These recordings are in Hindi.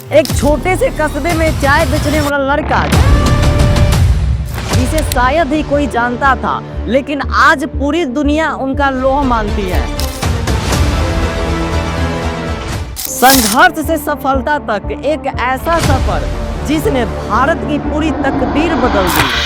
एक छोटे से कस्बे में चाय बेचने वाला लड़का जिसे शायद ही कोई जानता था, लेकिन आज पूरी दुनिया उनका लोहा मानती है। संघर्ष से सफलता तक एक ऐसा सफर जिसने भारत की पूरी तकदीर बदल दी।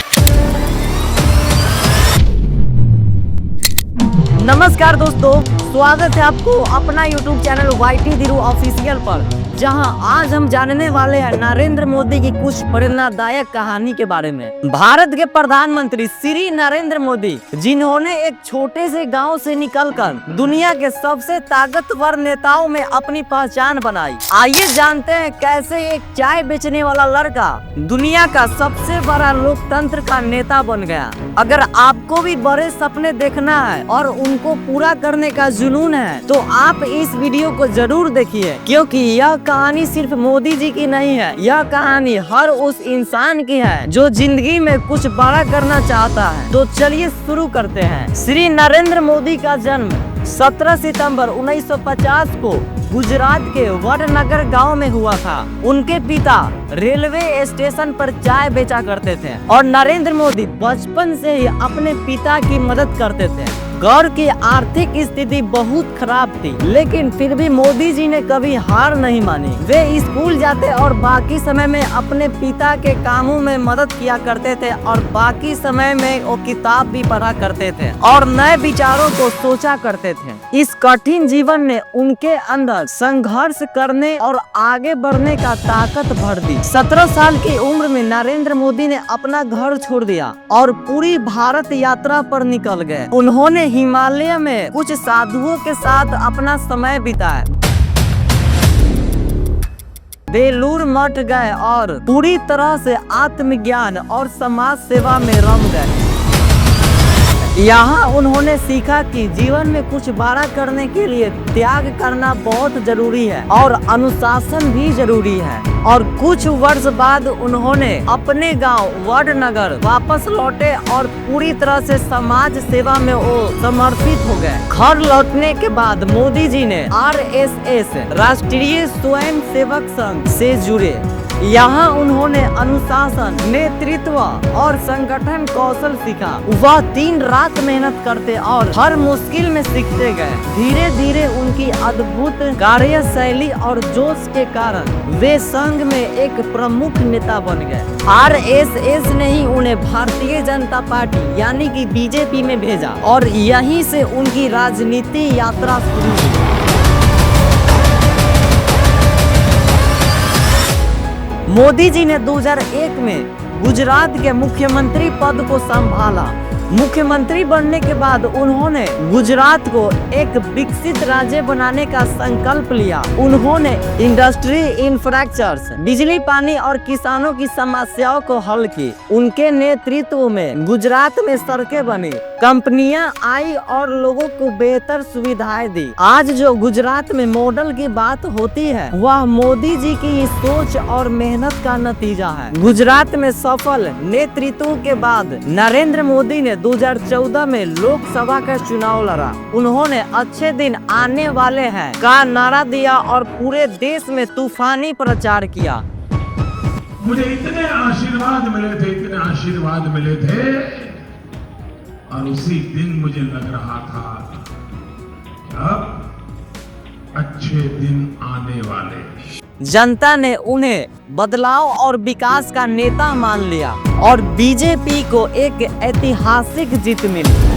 नमस्कार दोस्तों, स्वागत है आपको अपना YouTube channel YT Dhiru official पर, जहां आज हम जानने वाले हैं नरेंद्र मोदी की कुछ प्रेरणादायक कहानी के बारे में। भारत के प्रधानमंत्री श्री नरेंद्र मोदी, जिन्होंने एक छोटे से गांव से निकलकर दुनिया के सबसे ताकतवर नेताओं में अपनी पहचान बनाई। आइए जानते हैं कैसे एक चाय बेचने वाला लड़का दुनिया का सबसे बड़ा लोकतंत्र का नेता बन गया। अगर आपको भी बड़े सपने देखना है और उनको पूरा करने का जुनून है तो आप इस वीडियो को जरूर देखिए, क्योंकि यह कहानी सिर्फ मोदी जी की नहीं है। यह कहानी हर उस इंसान की है जो जिंदगी में कुछ बड़ा करना चाहता है। तो चलिए शुरू करते हैं। श्री नरेंद्र मोदी का जन्म 17 सितंबर 1950 को गुजरात के वडनगर गांव में हुआ था। उनके पिता रेलवे स्टेशन पर चाय बेचा करते थे और नरेंद्र मोदी बचपन से ही अपने पिता की मदद करते थे। घर की आर्थिक स्थिति बहुत खराब थी, लेकिन फिर भी मोदी जी ने कभी हार नहीं मानी। वे स्कूल जाते और बाकी समय में अपने पिता के कामों में मदद किया करते थे और बाकी समय में वो किताब भी पढ़ा करते थे और नए विचारों को सोचा करते थे। इस कठिन जीवन ने उनके अंदर संघर्ष करने और आगे बढ़ने का ताकत भर दी। 17 साल की उम्र में नरेंद्र मोदी ने अपना घर छोड़ दिया और पूरी भारत यात्रा पर निकल गए। उन्होंने हिमालय में कुछ साधुओं के साथ अपना समय बिताया, बेलूर मठ गए और पूरी तरह से आत्मज्ञान और समाज सेवा में रम गए। यहाँ उन्होंने सीखा कि जीवन में कुछ बड़ा करने के लिए त्याग करना बहुत जरूरी है और अनुशासन भी जरूरी है। और कुछ वर्ष बाद उन्होंने अपने गांव वडनगर वापस लौटे और पूरी तरह से समाज सेवा में वो समर्पित हो गए। घर लौटने के बाद मोदी जी ने RSS राष्ट्रीय स्वयं सेवक संघ से जुड़े। यहाँ उन्होंने अनुशासन, नेतृत्व और संगठन कौशल सीखा। वह दिन रात मेहनत करते और हर मुश्किल में सीखते गए। धीरे धीरे उनकी अद्भुत कार्यशैली और जोश के कारण वे संघ में एक प्रमुख नेता बन गए। RSS ने ही उन्हें भारतीय जनता पार्टी यानी कि BJP में भेजा और यहीं से उनकी राजनीति यात्रा शुरू हुई। मोदी जी ने 2001 में गुजरात के मुख्यमंत्री पद को संभाला। मुख्यमंत्री बनने के बाद उन्होंने गुजरात को एक विकसित राज्य बनाने का संकल्प लिया। उन्होंने इंडस्ट्री, इंफ्रास्ट्रक्चर, बिजली, पानी और किसानों की समस्याओं को हल की। उनके नेतृत्व में गुजरात में सड़कें बनी, कंपनियां आई और लोगों को बेहतर सुविधाएं दी। आज जो गुजरात में मॉडल की बात होती है वह मोदी जी की सोच और मेहनत का नतीजा है। गुजरात में सफल नेतृत्व के बाद नरेंद्र मोदी ने 2014 में लोकसभा का चुनाव लड़ा। उन्होंने अच्छे दिन आने वाले हैं का नारा दिया और पूरे देश में तूफानी प्रचार किया। मुझे इतने आशीर्वाद मिले थे और उसी दिन मुझे लग रहा था कि अब अच्छे दिन आने वाले। जनता ने उन्हें बदलाव और विकास का नेता मान लिया और BJP को एक ऐतिहासिक जीत मिली।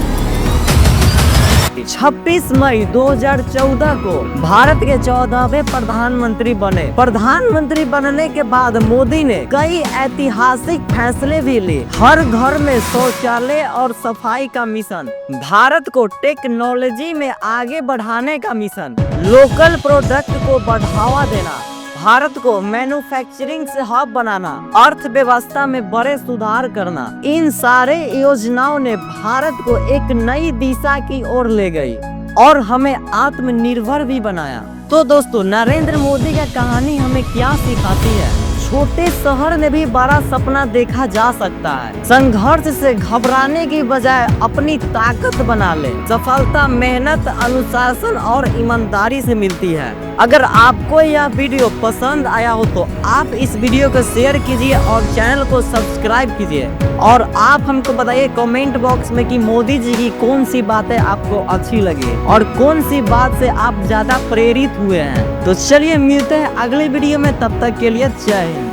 26 मई 2014 को भारत के 14वें प्रधानमंत्री बने। प्रधानमंत्री बनने के बाद मोदी ने कई ऐतिहासिक फैसले भी लिए। हर घर में शौचालय और सफाई का मिशन, भारत को टेक्नोलॉजी में आगे बढ़ाने का मिशन, लोकल प्रोडक्ट को बढ़ावा देना, भारत को मैन्युफैक्चरिंग से हब बनाना, अर्थव्यवस्था में बड़े सुधार करना, इन सारे योजनाओं ने भारत को एक नई दिशा की ओर ले गई और हमें आत्मनिर्भर भी बनाया। तो दोस्तों, नरेंद्र मोदी की कहानी हमें क्या सिखाती है? छोटे शहर में भी बड़ा सपना देखा जा सकता है। संघर्ष से घबराने की बजाय अपनी ताकत बना ले। सफलता मेहनत, अनुशासन और ईमानदारी से मिलती है। अगर आपको यह वीडियो पसंद आया हो तो आप इस वीडियो को शेयर कीजिए और चैनल को सब्सक्राइब कीजिए। और आप हमको बताइए कमेंट बॉक्स में कि मोदी जी की कौन सी बातें आपको अच्छी लगी और कौन सी बात से आप ज्यादा प्रेरित हुए हैं। तो चलिए मिलते हैं अगले वीडियो में, तब तक के लिए जय हिंद।